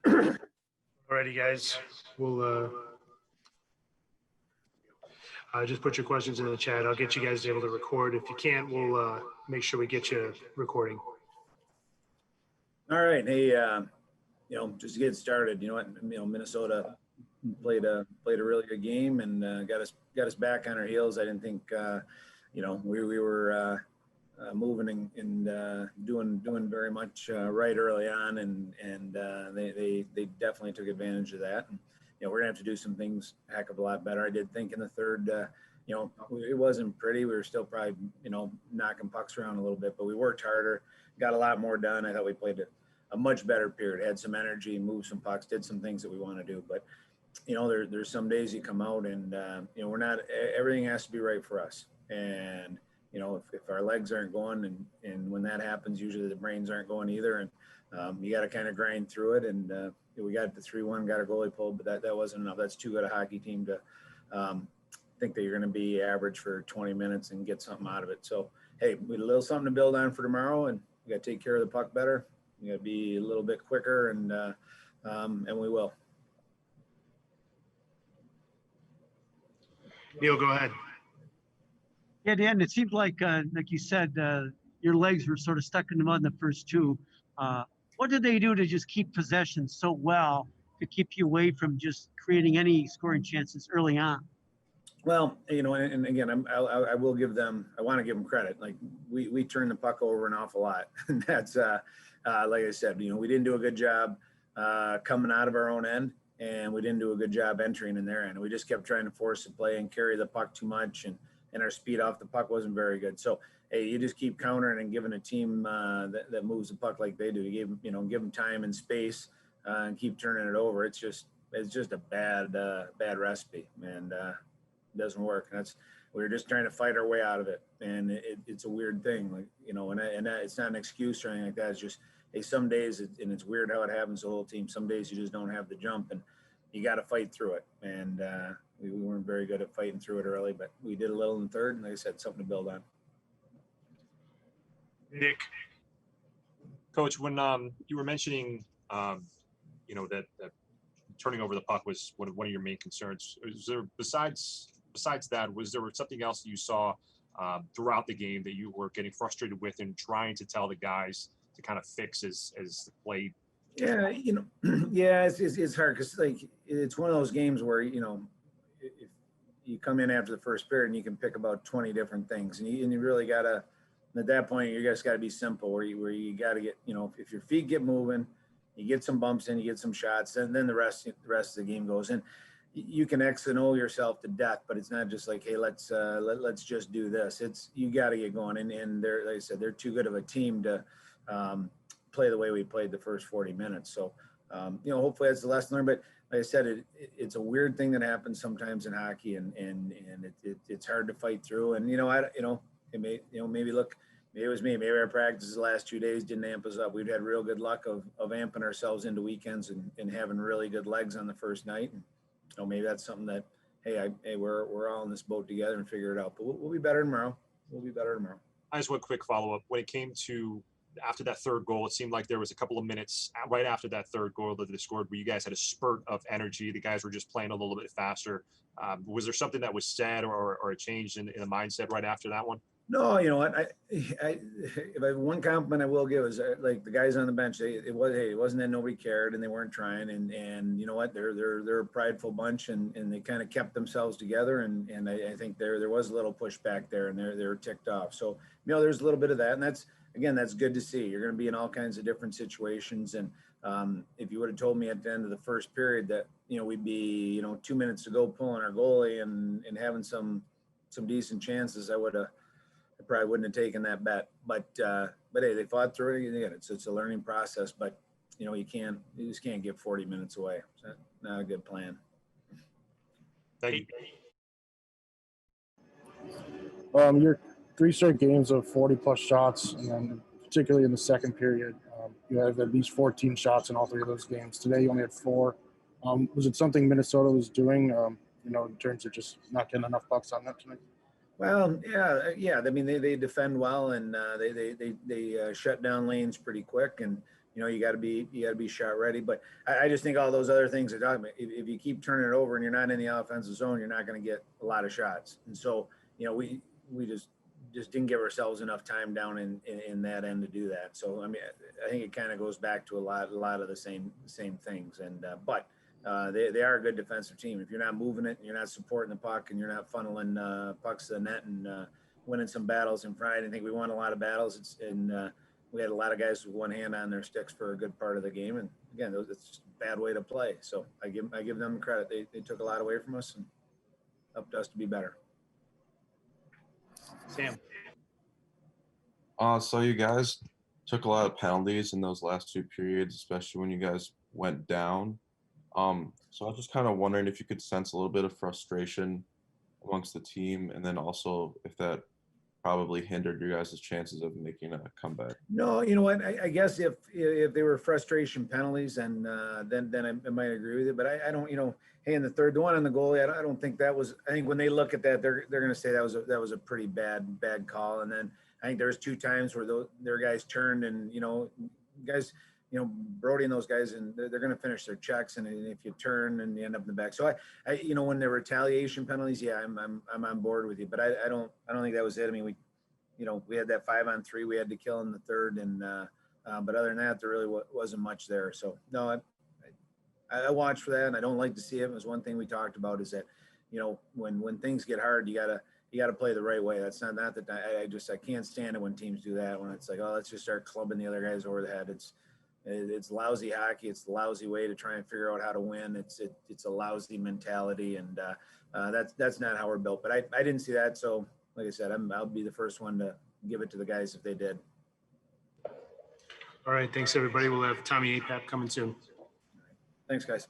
Alrighty, guys. We'll just put your questions in the chat. I'll get you guys able to record. If you can't, we'll make sure we get you recording. All right. Hey, just to get started, Minnesota played a really good game and got us back on our heels. I didn't think, we were moving and doing very much right early on, and they definitely took advantage of that. And, we're gonna have to do some things a heck of a lot better. I did think in the third, it wasn't pretty. We were still probably, knocking pucks around a little bit, but we worked harder, got a lot more done. I thought we played a much better period, had some energy, moved some pucks, did some things that we want to do. But, there's some days you come out and, we're not, everything has to be right for us. And, if our legs aren't going and when that happens, usually the brains aren't going either. And you got to kind of grind through it. And we got the 3-1, got our goalie pulled, but that wasn't enough. That's too good a hockey team to think that you're going to be average for 20 minutes and get something out of it. So, hey, we had a little something to build on for tomorrow, and we got to take care of the puck better. We got to be a little bit quicker, and we will. Neil, go ahead. Yeah, Dan, it seemed like you said, your legs were sort of stuck in the mud in the first two. What did they do to just keep possession so well to keep you away from just creating any scoring chances early on? Well, and again, I will give them, I want to give them credit. Like we turned the puck over an awful lot. And that's, like I said, we didn't do a good job coming out of our own end, and we didn't do a good job entering in their end. We just kept trying to force the play and carry the puck too much, and our speed off the puck wasn't very good. So, hey, you just keep countering and giving a team that moves the puck like they do. You give them time and space and keep turning it over. It's just a bad recipe, and it doesn't work. We're just trying to fight our way out of it, and it's a weird thing, like and it's not an excuse or anything like that. It's just, hey, some days and it's weird how it happens to the whole team. Some days you just don't have the jump, and you got to fight through it. And we weren't very good at fighting through it early, but we did a little in the third, and like I said, something to build on. Nick. Coach, when you were mentioning, that turning over the puck was one of your main concerns, is there, besides that, was there something else that you saw throughout the game that you were getting frustrated with and trying to tell the guys to kind of fix as the play? Yeah, it's hard because it's one of those games where if you come in after the first period and you can pick about 20 different things, and you really gotta, at that point you just gotta be simple where you gotta get, if your feet get moving, you get some bumps in, you get some shots, and then the rest of the game goes in. You can X and O yourself to death, but it's not just like, hey, let's just do this. It's, you got to get going, and they're, like I said, they're too good of a team to play the way we played the first 40 minutes. So, hopefully that's the lesson learned. But like I said, it's a weird thing that happens sometimes in hockey, and it's hard to fight through. And it may, maybe look. Maybe it was me. Maybe our practices the last 2 days didn't amp us up. We've had real good luck of amping ourselves into weekends and having really good legs on the first night. And, maybe that's something that, hey, we're all in this boat together and figure it out. But we'll be better tomorrow. I just one quick follow-up. When it came to after that third goal, it seemed like there was a couple of minutes right after that third goal that they scored where you guys had a spurt of energy. The guys were just playing a little bit faster. Was there something that was said or a change in the mindset right after that one? No, you know what? If I have one compliment I will give is like the guys on the bench. It wasn't that nobody cared and they weren't trying. And you know what? They're a prideful bunch, and they kind of kept themselves together. And I think there was a little pushback there, and they were ticked off. So there's a little bit of that, and that's good to see. You're going to be in all kinds of different situations, and if you would have told me at the end of the first period that we'd be 2 minutes to go pulling our goalie and having some decent chances, I probably wouldn't have taken that bet, but hey, they fought through it. Again, it's a learning process, but you just can't give 40 minutes away. It's not a good plan. Thank you. Your 3 straight games of 40+ shots, and then particularly in the second period, you have at least 14 shots in all 3 of those games. Today, you only had 4. Was it something Minnesota was doing, in terms of just not getting enough pucks on that tonight? Well, yeah. I mean, they defend well, and they shut down lanes pretty quick, and you got to be shot ready. But I just think all those other things are talking about. If you keep turning it over and you're not in the offensive zone, you're not going to get a lot of shots. And so, we just didn't give ourselves enough time down in that end to do that. So, I mean, I think it kind of goes back to a lot of the same things. And, but they are a good defensive team. If you're not moving it and you're not supporting the puck and you're not funneling pucks to the net and winning some battles in front, I didn't think we won a lot of battles. We had a lot of guys with one hand on their sticks for a good part of the game. And again, it's just a bad way to play. So I give them credit. They took a lot away from us and helped us to be better. Sam. So you guys took a lot of penalties in those last two periods, especially when you guys went down. So I was just kind of wondering if you could sense a little bit of frustration amongst the team, and then also if that probably hindered your guys' chances of making a comeback. No, you know what? I guess if they were frustration penalties, and then I might agree with you. But I don't, hey, in the one on the goalie, I don't think that was. I think when they look at that, they're going to say that was a pretty bad call. And then I think there's 2 times where their guys turned, and guys, Brody and those guys, and they're going to finish their checks. And if you turn and you end up in the back, so I when there were retaliation penalties, yeah, I'm on board with you. But I don't think that was it. I mean, we had that 5-on-3 we had to kill in the third, and but other than that, there really wasn't much there. So no, I watched for that, and I don't like to see it. It was one thing we talked about, is that when things get hard, you gotta play the right way. That's not that I can't stand it when teams do that, when it's like, oh, let's just start clubbing the other guys over the head. It's lousy hockey. It's the lousy way to try and figure out how to win. It's a lousy mentality, and that's not how we're built. But I didn't see that, so like I said, I'll be the first one to give it to the guys if they did. All right. Thanks, everybody. We'll have Tommy Apap coming soon. Thanks, guys.